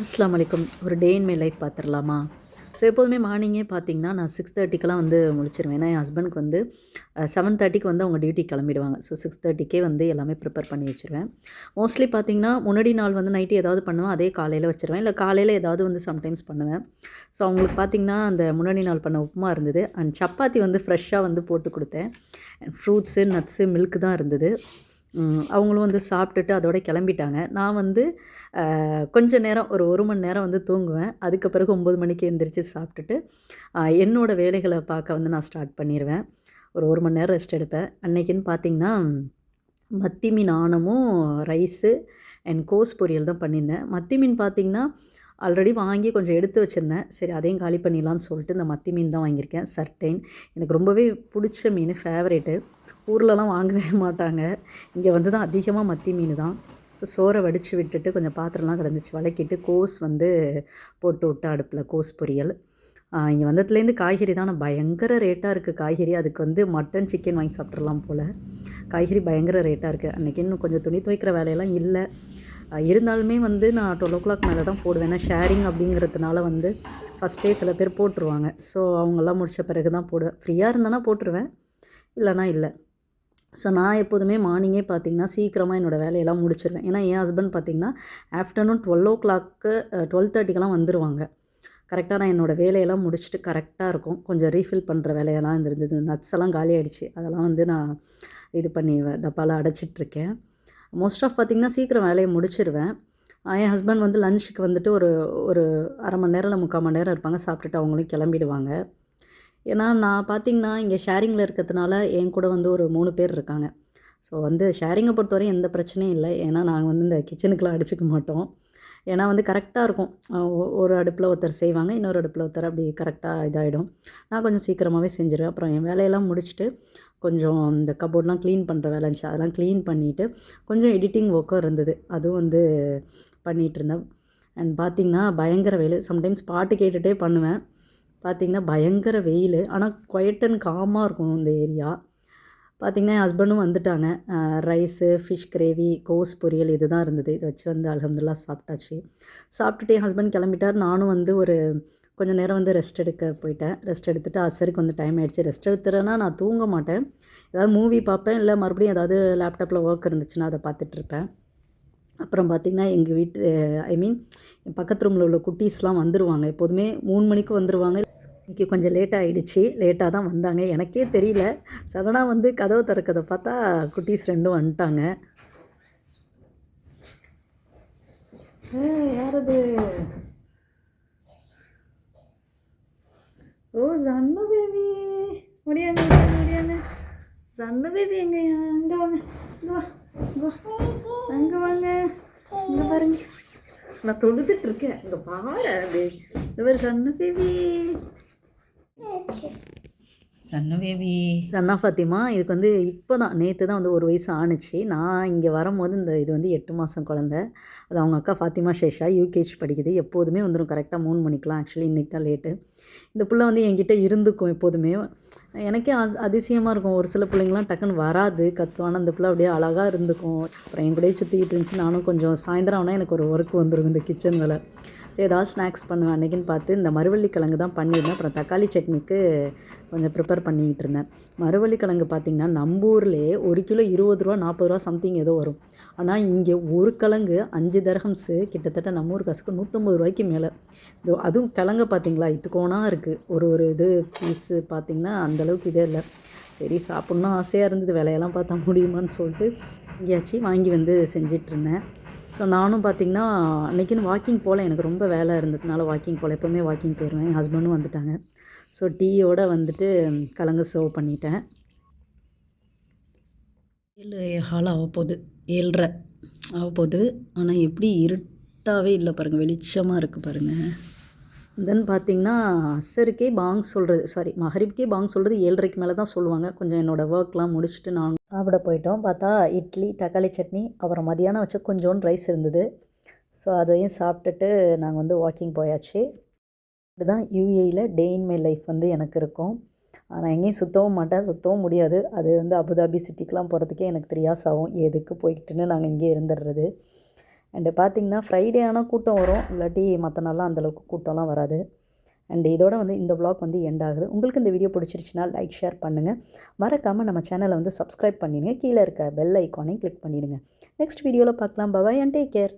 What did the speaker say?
அஸ்ஸலாமு அலைக்கும். ஒரு டே இன் மை லைஃப் பார்த்துடலாமா? ஸோ எப்போதுமே மார்னிங்கே பார்த்தீங்கன்னா, நான் 6:30க்கெல்லாம் வந்து முழிச்சிருவேன். ஏன்னா, என் ஹஸ்பண்டுக்கு வந்து 7:30க்கு வந்து அவங்க டியூட்டி கிளம்பிடுவாங்க. ஸோ 6:30க்கே வந்து எல்லாமே ப்ரிப்பேர் பண்ணி வச்சுருவேன். மோஸ்ட்லி பார்த்தீங்கன்னா, முன்னாடி நாள் வந்து நைட்டு ஏதாவது பண்ணுவேன். அதே காலையில் வச்சுருவேன். இல்லை காலையில் ஏதாவது வந்து சம்டைம்ஸ் பண்ணுவேன். ஸோ அவங்களுக்கு பார்த்தீங்கன்னா, அந்த முன்னாடி நாள் பண்ண உப்புமா இருந்தது. அண்ட் சப்பாத்தி வந்து ஃப்ரெஷ்ஷாக வந்து போட்டு கொடுத்தேன். அண்ட் ஃப்ரூட்ஸு, நட்ஸு, மில்க் தான் இருந்தது. அவங்களும் வந்து சாப்பிட்டுட்டு அதோட கிளம்பிட்டாங்க. நான் வந்து கொஞ்ச நேரம் ஒரு 1 மணி நேரம் வந்து தூங்குவேன். அதுக்கு பிறகு 9 மணிக்கு எந்திரிச்சு சாப்பிட்டுட்டு, என்னோட வேலைகள பார்க்க வந்து நான் ஸ்டார்ட் பண்ணிருவேன். ஒரு 1 மணி நேரம் ரெஸ்ட் எடுப்பேன். அன்னைக்குன்னு பார்த்தீங்கன்னா, மத்தி மீன் ஆணமும், ரைஸு அண்ட் கோஸ் பொரியல் தான் பண்ணியிருந்தேன். மத்தி மீன் பார்த்தீங்கன்னா, ஆல்ரெடி வாங்கி கொஞ்சம் எடுத்து வச்சுருந்தேன். சரி அதையும் காலி பண்ணிடலான்னு சொல்லிட்டு இந்த மத்தி மீன் தான் வாங்கியிருக்கேன். சர்டைன் எனக்கு ரொம்பவே பிடிச்ச மீன், ஃபேவரேட்டு. ஊர்லலாம் வாங்கவே மாட்டாங்க. இங்கே வந்து தான் அதிகமாக மத்தி மீன் தான். ஸோ சோறை வடித்து விட்டுட்டு கொஞ்சம் பாத்திரம்லாம் கிடந்துச்சு வதக்கிட்டு கோஸ் வந்து போட்டு விட்டேன் அடுப்பில், கோஸ் பொரியல். இங்கே வந்ததுலேருந்து காய்கறி தான், ஆனால் பயங்கர ரேட்டாக இருக்குது காய்கறி. அதுக்கு வந்து மட்டன், சிக்கன் வாங்கி சாப்பிட்றலாம் போல். காய்கறி பயங்கர ரேட்டாக இருக்குது. அன்றைக்கி இன்னும் கொஞ்சம் துணி துவைக்கிற வேலையெல்லாம் இல்லை. இருந்தாலுமே வந்து நான் 12 மேலே தான் போடுவேன். ஏன்னா ஷேரிங் அப்படிங்கிறதுனால வந்து ஃபஸ்ட்டே சில பேர் போட்டுருவாங்க. ஸோ அவங்கெல்லாம் முடித்த பிறகு தான் போடுவேன். ஃப்ரீயாக இருந்தேன்னா போட்டுருவேன், இல்லைனா இல்லை. ஸோ நான் எப்போதுமே மார்னிங்கே பார்த்திங்கன்னா சீக்கிரமாக என்னோடய வேலையெல்லாம் முடிச்சிடுவேன். ஏன்னா என் ஹஸ்பண்ட் பார்த்திங்கன்னா ஆஃப்டர்நூன் 12:30க்கெலாம் வந்துடுவாங்க. கரெக்டாக நான் என்னோடய வேலையெல்லாம் முடிச்சுட்டு கரெக்டாக இருக்கும். கொஞ்சம் ரீஃபில் பண்ணுற வேலையெல்லாம் இருந்தது. நட்ஸ் எல்லாம் காலி ஆகிடுச்சு. அதெல்லாம் வந்து நான் இது பண்ணி டப்பாவில் அடைச்சிட்ருக்கேன். மோஸ்ட் ஆஃப் பார்த்திங்கன்னா சீக்கிரம் வேலையை முடிச்சிடுவேன். என் ஹஸ்பண்ட் வந்து லஞ்சுக்கு வந்துட்டு ஒரு ஒரு அரை மணி நேரம் இல்லை 3/4 மணி நேரம் இருப்பாங்க. சாப்பிட்டுட்டு அவங்களும் கிளம்பிடுவாங்க. ஏன்னா நான் பார்த்திங்கன்னா இங்கே ஷேரிங்கில் இருக்கிறதுனால என் கூட வந்து ஒரு 3 பேர் இருக்காங்க. ஸோ வந்து ஷேரிங்கை பொறுத்தவரையும் எந்த பிரச்சனையும் இல்லை. ஏன்னா நாங்கள் வந்து இந்த கிச்சனுக்குலாம் அடிச்சுக்க மாட்டோம். ஏன்னா வந்து கரெக்டாக இருக்கும். ஒரு அடுப்பில் ஒருத்தர் செய்வாங்க, இன்னொரு அடுப்பில் ஒருத்தர், அப்படி கரெக்டாக இதாகிடும். நான் கொஞ்சம் சீக்கிரமாகவே செஞ்சுருவேன். அப்புறம் என் வேலையெல்லாம் முடிச்சுட்டு கொஞ்சம் இந்த கபோர்ட்லாம் க்ளீன் பண்ணுற வேலை இருந்துச்சு, அதெல்லாம் க்ளீன் பண்ணிவிட்டு கொஞ்சம் எடிட்டிங் ஒர்க்கும் இருந்தது, அதுவும் வந்து பண்ணிகிட்ருந்தேன். அண்ட் பார்த்திங்கன்னா பயங்கர வெயில். சம்டைம்ஸ் பாட்டு கேட்டுகிட்டே பண்ணுவேன். பார்த்திங்கன்னா பயங்கர வெயில். ஆனால் குவைட் அண்ட் காமாக இருக்கும் இந்த ஏரியா. பார்த்திங்கன்னா என் ஹஸ்பண்டும் வந்துட்டாங்க. ரைஸு, ஃபிஷ் கிரேவி, கோஸ் பொரியல் இது தான் இருந்தது. இதை வச்சு வந்து அல்ஹம்துலில்லாஹ் சாப்பிட்டாச்சு. சாப்பிட்டுட்டு என் ஹஸ்பண்ட் கிளம்பிட்டார். நானும் வந்து ஒரு கொஞ்சம் நேரம் வந்து ரெஸ்ட் எடுக்க போயிட்டேன். ரெஸ்ட் எடுத்துகிட்டு அசருக்கு வந்து டைம் ஆகிடுச்சு. ரெஸ்ட் எடுத்துறேன்னா நான் தூங்க மாட்டேன். ஏதாவது மூவி பார்ப்பேன், இல்லை மறுபடியும் ஏதாவது லேப்டாப்பில் ஒர்க் இருந்துச்சுன்னா அதை பார்த்துட்ருப்பேன். அப்புறம் பார்த்திங்கன்னா எங்கள் வீட்டு என் பக்கத்து ரூமில் உள்ள குட்டீஸ்லாம் வந்துடுவாங்க. எப்போதுமே 3 மணிக்கு வந்துடுவாங்க. இன்றைக்கி கொஞ்சம் லேட்டாக ஆகிடுச்சு. லேட்டாக தான் வந்தாங்க. எனக்கே தெரியல. சடனாக வந்து கதவை திறக்கதை பார்த்தா குட்டீஸ் 2ம் வந்துட்டாங்க. யாரது? ஓ சன்னு பேபி, முடியாங்க முடியாங்க. சன்னு பேபி எங்கயா? அங்கே வாங்க, இங்கே வா, அங்கே வாங்க, இங்கே பாருங்க. நான் தொழுதுட்ருக்கேன், இங்கே பாரு. இந்த மாதிரி சன்னு பேபி, சன்னா பேபி, சன்னா ஃபாத்திமா. இதுக்கு வந்து இப்போ தான் நேற்று தான் வந்து 1 வயசு ஆணுச்சு. நான் இங்கே வரும்போது இது வந்து 8 மாதம் குழந்த. அது அவங்க அக்கா ஃபாத்திமா ஷேஷா, யூகேஜி படிக்குது. எப்போதுமே வந்துடும் கரெக்டாக 3 மணிக்கெலாம். ஆக்சுவலி இன்றைக்கி தான் லேட்டு. இந்த பிள்ளை வந்து என்கிட்ட இருந்துக்கும் எப்போதுமே. எனக்கே அதிசயமாக இருக்கும். ஒரு சில பிள்ளைங்களாம் டக்குன்னு வராது, கத்தும். ஆனால் அந்த பிள்ளை அப்படியே அழகாக இருந்துக்கும். அப்புறம் என் கூடயே சுற்றிக்கிட்டு இருந்துச்சு. நானும் கொஞ்சம் சாயந்தரம் ஆனால் எனக்கு ஒரு ஒர்க் வந்துடும் இந்த கிச்சன் வேலை. சரி ஏதாவது ஸ்நாக்ஸ் பண்ணுவேன். அன்றைக்கின்னு பார்த்து இந்த மரவள்ளிக்கிழங்கு தான் பண்ணியிருந்தேன். அப்புறம் தக்காளி சட்னிக்கு கொஞ்சம் ப்ரிப்பேர் பண்ணிக்கிட்டு இருந்தேன். மரவள்ளிக்கிழங்கு பார்த்திங்கன்னா நம்ம ஊர்லேயே 1 கிலோ 20 ரூபா 40 ரூபா சம்திங் ஏதோ வரும். ஆனால் இங்கே ஒரு கிழங்கு 5 தர்ஹம்ஸு, கிட்டத்தட்ட நம்ம ஊர் காசுக்கு 150 ரூபாய்க்கு மேலே. அதுவும் கிழங்க பார்த்திங்களா இத்துக்கோனா இருக்குது. ஒரு இது பீஸு பார்த்திங்கன்னா அந்தளவுக்கு இதே இல்லை. சரி சாப்பிட்ணும் ஆசையாக இருந்தது, விலையெல்லாம் பார்த்தா முடியுமான்னு சொல்லிட்டு எங்கேயாச்சும் வாங்கி வந்து செஞ்சிட்ருந்தேன். ஸோ நானும் பார்த்திங்கன்னா அன்றைக்கின்னு வாக்கிங் போகல. எனக்கு ரொம்ப வேலை இருந்ததுனால வாக்கிங் போகல. எப்போவுமே வாக்கிங் போயிடுவேன். என் ஹஸ்பண்டும் வந்துட்டாங்க. ஸோ டீயோடு வந்துட்டு கிழங்கு சர்வ் பண்ணிட்டேன். 7:15 ஆகப்போகுது, 7:30 ஆகப்போகுது. ஆனால் எப்படி இருட்டாகவே இல்லை பாருங்கள், வெளிச்சமாக இருக்குது பாருங்கள். தென் பார்த்திங்கன்னா அசருக்கே பாங் சொல்கிறது, சாரி மஹரிப்கே பாங் சொல்கிறது 7:30க்கு மேலே தான் சொல்லுவாங்க. கொஞ்சம் என்னோடய ஒர்க்லாம் முடிச்சுட்டு நான் சாப்பிட போயிட்டோம். பார்த்தா இட்லி, தக்காளி சட்னி, அப்புறம் மதியானம் வச்ச கொஞ்சோண்டு ரைஸ் இருந்தது. ஸோ அதையும் சாப்பிட்டுட்டு நாங்கள் வந்து வாக்கிங் போயாச்சு. இதுதான் யூஏஇயில் டே இன் மை லைஃப் வந்து எனக்கு இருக்கும். நான் எங்கேயும் சுற்றவும் மாட்டேன், சுற்றவும் முடியாது. அது வந்து அபுதாபி சிட்டிக்கெலாம் போகிறதுக்கே எனக்கு 3 hours ஆகும். எதுக்கு போய்கிட்டுன்னு நாங்கள் இங்கே இருந்துடுறது. அண்டு பார்த்திங்கன்னா ஃப்ரைடே ஆனால் கூட்டம் வரும், இல்லாட்டி மற்ற நாள்லாம் அந்தளவுக்கு கூட்டம்லாம் வராது. அண்ட் இதோட வந்து இந்த வ்ளாக் வந்து எண்ட் ஆகுது. உங்களுக்கு இந்த வீடியோ பிடிச்சிருச்சுன்னா லைக், ஷேர் பண்ணுங்கள். மறக்காமல் நம்ம சேனலை வந்து சப்ஸ்கிரைப் பண்ணிடுங்க. கீழே இருக்க பெல் ஐக்கானையும் கிளிக் பண்ணிடுங்க. நெக்ஸ்ட் வீடியோவில் பார்க்கலாம். Bye and take care.